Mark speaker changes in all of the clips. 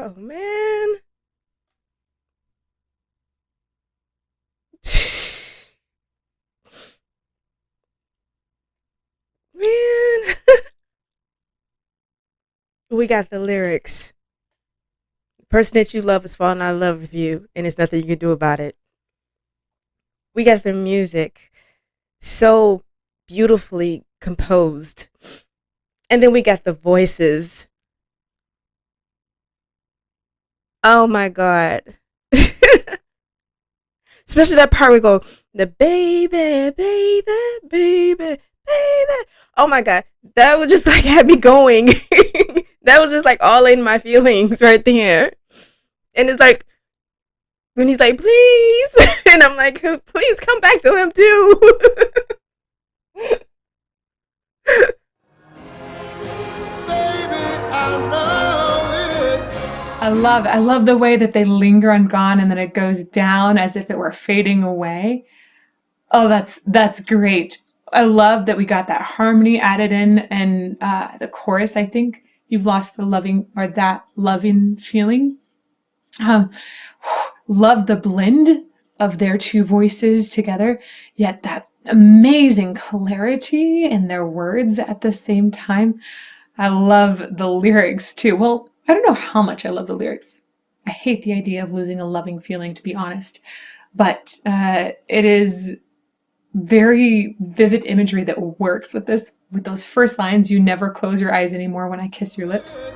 Speaker 1: Oh man. Man. We got the lyrics. The person that you love is falling out of love with you, and there's nothing you can do about it. We got the music. So beautifully composed. And then we got the voices. Oh my God. Especially that part we go, the baby, baby, baby, baby. Oh my God. That was just like had me going. That was just like all in my feelings right there. And it's like when he's like, please. And I'm like, please come back to him too.
Speaker 2: I love the way that they linger on Gone and then it goes down as if it were fading away. Oh, that's great. I love that we got that harmony added in and the chorus, I think. You've lost the loving or that loving feeling. Um, love the blend of their two voices together, yet that amazing clarity in their words at the same time. I love the lyrics too. Well, I don't know how much I love the lyrics. I hate the idea of losing a loving feeling, to be honest. But it is very vivid imagery that works with this. With those first lines, you never close your eyes anymore when I kiss your lips.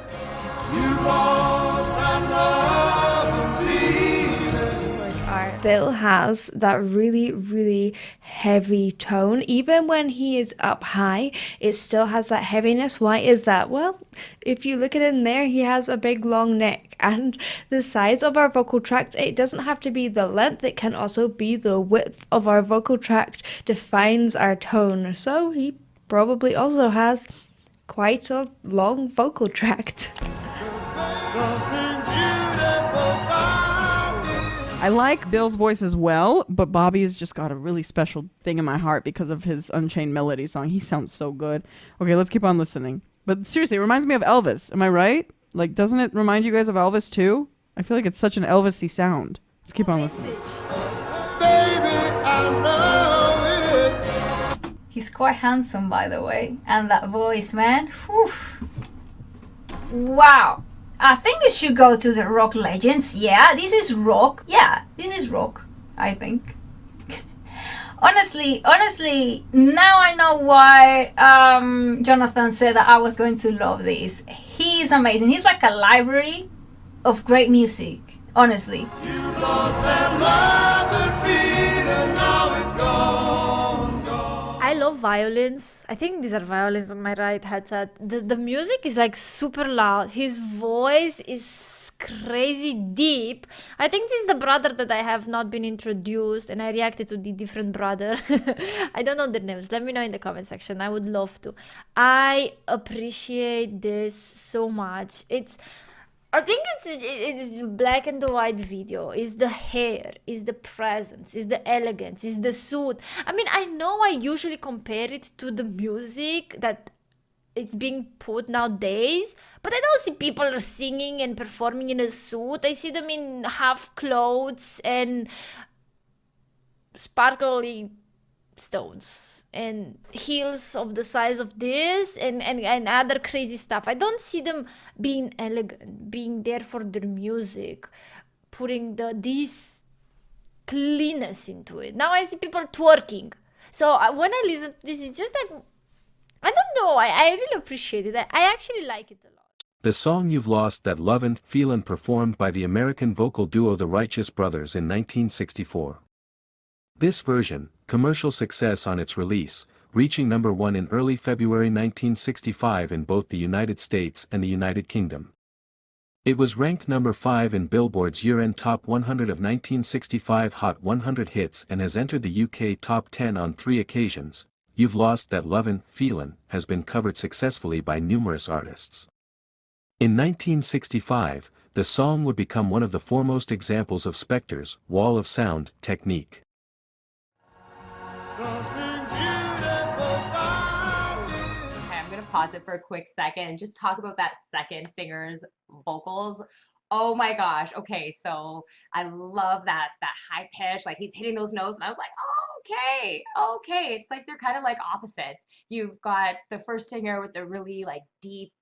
Speaker 3: Bill has that really, really heavy tone. Even when he is up high, it still has that heaviness. Why is that? Well, if you look at it in there, he has a big long neck. And the size of our vocal tract, it doesn't have to be the length, it can also be the width of our vocal tract defines our tone. So he probably also has quite a long vocal tract.
Speaker 4: I like Bill's voice as well, but Bobby's just got a really special thing in my heart because of his Unchained Melody song. He sounds so good. Okay, let's keep on listening. But seriously, it reminds me of Elvis. Am I right? Like, doesn't it remind you guys of Elvis too? I feel like it's such an Elvis-y sound. Let's keep on listening.
Speaker 5: He's quite handsome, by the way. And that voice, man. Whew. Wow. I think it should go to the rock legends. Yeah, this is rock. Yeah, this is rock, I think. honestly, now I know why Jonathan said that I was going to love this. He's amazing. He's like a library of great music, honestly.
Speaker 6: I love violins. I think these are violins on my right headset. The music is like super loud. His voice is crazy deep. I think this is the brother that I have not been introduced, and I reacted to the different brother. I don't know their names. Let me know in the comment section. I would love to. I appreciate this so much. I think it's black and the white video. It's the hair, it's the presence, it's the elegance, it's the suit. I mean, I know I usually compare it to the music that it's being put nowadays, but I don't see people singing and performing in a suit. I see them in half clothes and sparkly stones and heels of the size of this and other crazy stuff. I don't see them being elegant, being there for their music, putting this cleanness into it. Now I see people twerking. So when I listen to this, it's just like, I don't know, I really appreciate it. I actually like it a lot.
Speaker 7: The song You've Lost That Lovin' Feelin' performed by the American vocal duo The Righteous Brothers in 1964. This version, commercial success on its release, reaching number 1 in early February 1965 in both the United States and the United Kingdom. It was ranked number 5 in Billboard's year-end Top 100 of 1965 Hot 100 hits and has entered the UK Top 10 on 3 occasions. You've Lost That Lovin' Feelin' has been covered successfully by numerous artists. In 1965, the song would become one of the foremost examples of Spector's wall of sound technique.
Speaker 8: Okay, I'm gonna pause it for a quick second and just talk about that second singer's vocals. oh my gosh, okay, so I love that high pitch, like he's hitting those notes, and I was like, oh, okay. It's like they're kind of like opposites. You've got the first singer with the really like deep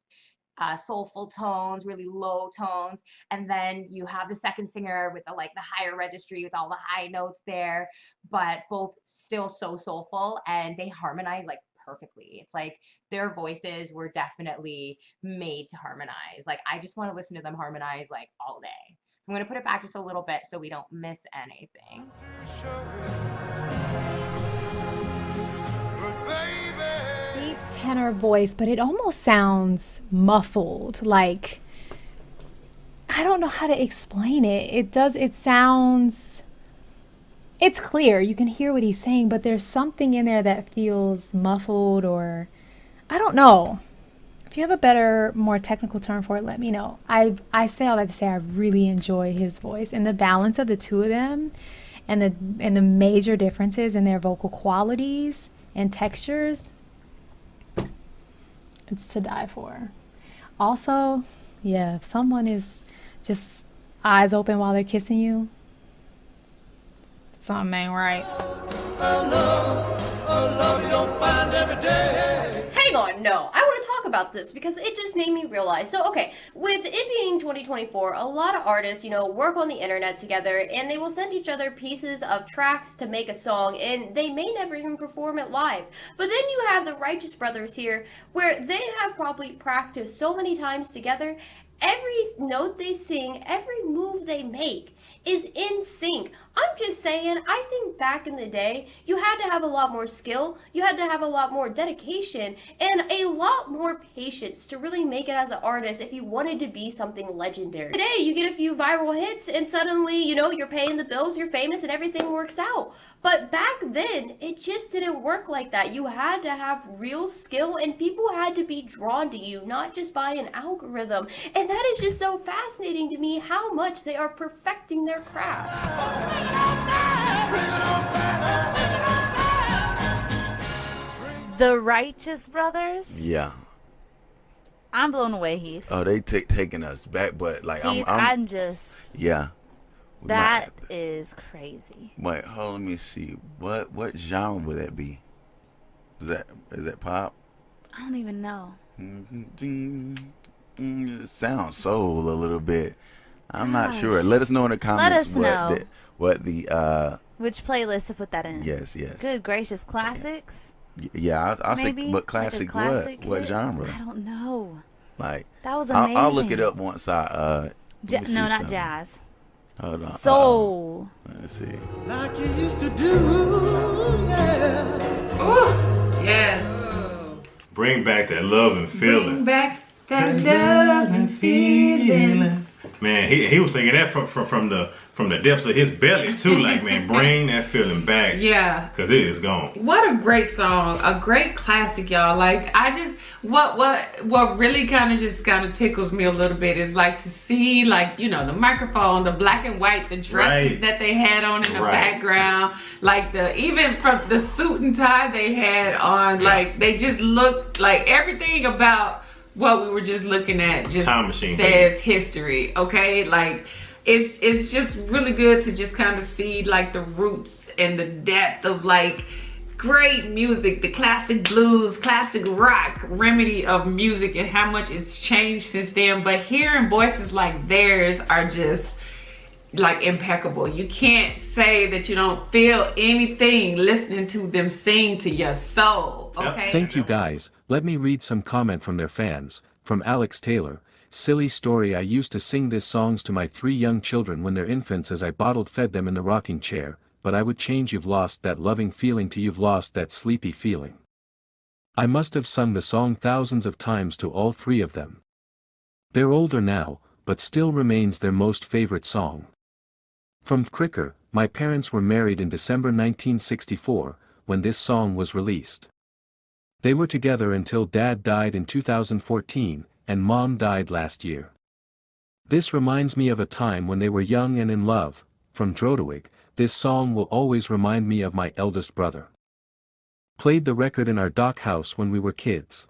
Speaker 8: soulful tones, really low tones, and then you have the second singer with the like the higher registry with all the high notes there, but both still so soulful, and they harmonize like perfectly. It's like their voices were definitely made to harmonize. Like I just want to listen to them harmonize like all day. So I'm going to put it back just a little bit so we don't miss anything.
Speaker 9: Deep tenor voice, but it almost sounds muffled. Like, I don't know how to explain it. It sounds, it's clear. You can hear what he's saying, but there's something in there that feels muffled, or I don't know. If you have a better, more technical term for it, let me know. I say all that to say I really enjoy his voice, and the balance of the two of them, and the major differences in their vocal qualities and textures. It's to die for. Also, yeah, if someone is just eyes open while they're kissing you, something ain't right.
Speaker 10: Hang on, no. I want to talk about this because it just made me realize. So, okay, with it being 2024, a lot of artists, work on the internet together, and they will send each other pieces of tracks to make a song, and they may never even perform it live. But then you have the Righteous Brothers here, where they have probably practiced so many times together. Every note they sing, every move they make is in sync. I'm just saying, I think back in the day, you had to have a lot more skill, you had to have a lot more dedication, and a lot more patience to really make it as an artist if you wanted to be something legendary. Today, you get a few viral hits, and suddenly, you're paying the bills, you're famous, and everything works out. But back then, it just didn't work like that. You had to have real skill, and people had to be drawn to you, not just by an algorithm. And that is just so fascinating to me, how much they are perfecting their craft.
Speaker 11: The Righteous Brothers?
Speaker 12: Yeah.
Speaker 11: I'm blown away, Heath.
Speaker 12: Oh, they taking us back, but like
Speaker 11: Heath, I'm just.
Speaker 12: Yeah.
Speaker 11: That is crazy.
Speaker 12: Wait, hold on, let me see. What genre would that be? Is that pop?
Speaker 11: I don't even know.
Speaker 12: It sounds soul a little bit. I'm not sure. Let us know in the comments what the
Speaker 11: which playlist to put that in.
Speaker 12: Yes.
Speaker 11: Good gracious, classics.
Speaker 12: Yeah, I'll say, but
Speaker 11: classic,
Speaker 12: like what genre?
Speaker 11: I don't know.
Speaker 12: Like
Speaker 11: that was amazing.
Speaker 12: I'll look it up once I.
Speaker 11: No, not jazz.
Speaker 12: Hold on.
Speaker 11: Soul.
Speaker 12: Let's see.
Speaker 13: Like you used to do, yeah.
Speaker 2: Oh, yes.
Speaker 14: Bring back that love and feeling.
Speaker 2: Bring back that love and feeling.
Speaker 14: Man, he was singing that from the depths of his belly too. Like, man, bring that feeling back.
Speaker 2: Yeah.
Speaker 14: Cause it is gone.
Speaker 2: What a great song, a great classic, y'all. Like, I just what really kind of tickles me a little bit is like to see, like, the microphone, the black and white, the dresses that they had on in the background, like even from the suit and tie they had on, like they just looked like everything about what we were just looking at just says history. Okay, like it's just really good to just kind of see like the roots and the depth of like great music, the classic blues, classic rock remedy of music, and how much it's changed since then. But hearing voices like theirs are just like impeccable. You can't say that you don't feel anything listening to them sing to your soul. Okay.
Speaker 7: Thank you guys. Let me read some comment from their fans. From Alex Taylor. Silly story, I used to sing these songs to my 3 young children when they're infants as I bottled fed them in the rocking chair, but I would change you've lost that loving feeling to you've lost that sleepy feeling. I must have sung the song thousands of times to all 3 of them. They're older now, but still remains their most favorite song. From Cricker, my parents were married in December 1964, when this song was released. They were together until Dad died in 2014, and Mom died last year. This reminds me of a time when they were young and in love. From Drodewig, this song will always remind me of my eldest brother. Played the record in our dock house when we were kids.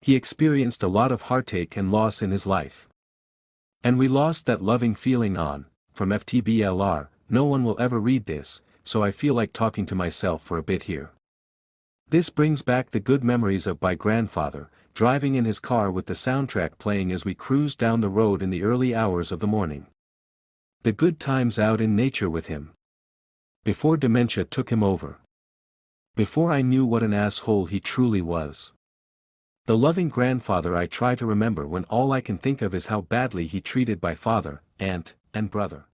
Speaker 7: He experienced a lot of heartache and loss in his life. And we lost that loving feeling on, from FTBLR, no one will ever read this, so I feel like talking to myself for a bit here. This brings back the good memories of my grandfather, driving in his car with the soundtrack playing as we cruised down the road in the early hours of the morning. The good times out in nature with him. Before dementia took him over. Before I knew what an asshole he truly was. The loving grandfather I try to remember when all I can think of is how badly he treated my father, aunt, and brother.